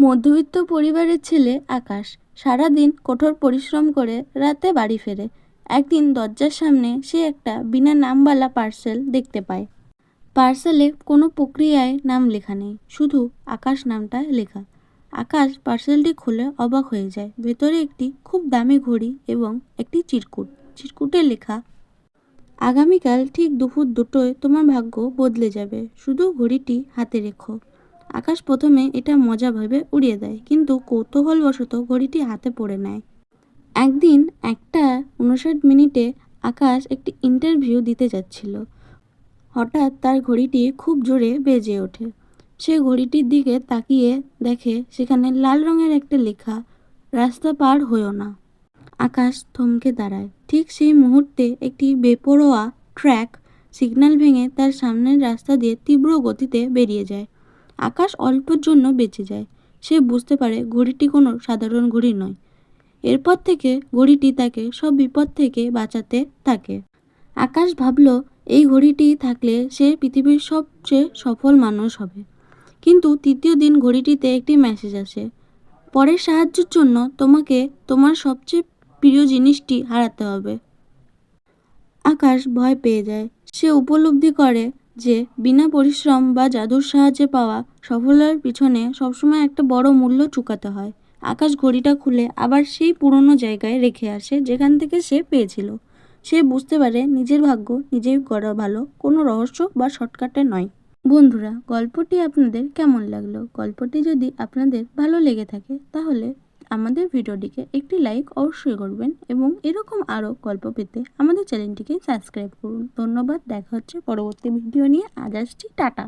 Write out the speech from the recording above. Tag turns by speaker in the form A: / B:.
A: মধ্যবিত্ত পরিবারের ছেলে আকাশ সারাদিন কঠোর পরিশ্রম করে রাতে বাড়ি ফেরে। একদিন দরজার সামনে সে একটা বিনা নামওয়ালা পার্সেল দেখতে পায়। পার্সেলে কোনো প্রক্রিয়ায় নাম লেখা নেই, শুধু আকাশ নামটা লেখা। আকাশ পার্সেলটি খুলে অবাক হয়ে যায়। ভেতরে একটি খুব দামি ঘড়ি এবং একটি চিরকুটে লেখা, আগামীকাল ঠিক দুপুর 2টোয় তোমার ভাগ্য বদলে যাবে, শুধু ঘড়িটি হাতে রেখো। আকাশ প্রথমে এটা মজা ভেবে উড়িয়ে দেয়, কিন্তু কৌতূহলবশত ঘড়িটি হাতে পড়ে নেয়। একদিন 1:59 আকাশ একটি ইন্টারভিউ দিতে যাচ্ছিল। হঠাৎ তার ঘড়িটি খুব জোরে বেজে ওঠে। সে ঘড়িটির দিকে তাকিয়ে দেখে সেখানে লাল রঙের একটা লেখা, রাস্তা পার হইও না। আকাশ থমকে দাঁড়ায়। ঠিক সেই মুহূর্তে একটি বেপরোয়া ট্রাক সিগন্যাল ভেঙে তার সামনের রাস্তা দিয়ে তীব্র গতিতে বেরিয়ে যায়। আকাশ অল্পের জন্য বেঁচে যায়। সে বুঝতে পারে ঘড়িটি কোনো সাধারণ ঘড়ি নয়। এরপর থেকে ঘড়িটি তাকে সব বিপদ থেকে বাঁচাতে থাকে। আকাশ ভাবল এই ঘড়িটি থাকলে সে পৃথিবীর সবচেয়ে সফল মানুষ হবে। কিন্তু তৃতীয় দিন ঘড়িটিতে একটি মেসেজ আসে, পরের সাহায্যের জন্য তোমাকে তোমার সবচেয়ে প্রিয় জিনিসটি হারাতে হবে। আকাশ ভয় পেয়ে যায়। সে উপলব্ধি করে যে বিনা পরিশ্রম বা জাদুর সাহায্যে পাওয়া সফলতার পিছনে সবসময় একটা বড় মূল্য চুকাতে হয়। আকাশ ঘড়িটা খুলে আবার সেই পুরনো জায়গায় রেখে আসে যেখান থেকে সে পেয়েছিল। সে বুঝতে পারে নিজের ভাগ্য নিজেই গড়া ভালো, কোনো রহস্য বা শর্টকাটে নয়। বন্ধুরা, গল্পটি আপনাদের কেমন লাগলো? গল্পটি যদি আপনাদের ভালো লেগে থাকে তাহলে আমাদের ভিডিওটিকে একটি লাইক অবশ্যই করবেন এবং এরকম আরও গল্প পেতে আমাদের চ্যানেলটিকে সাবস্ক্রাইব করুন। ধন্যবাদ। দেখা হচ্ছে পরবর্তী ভিডিও নিয়ে। আজ আসছি, টাটা।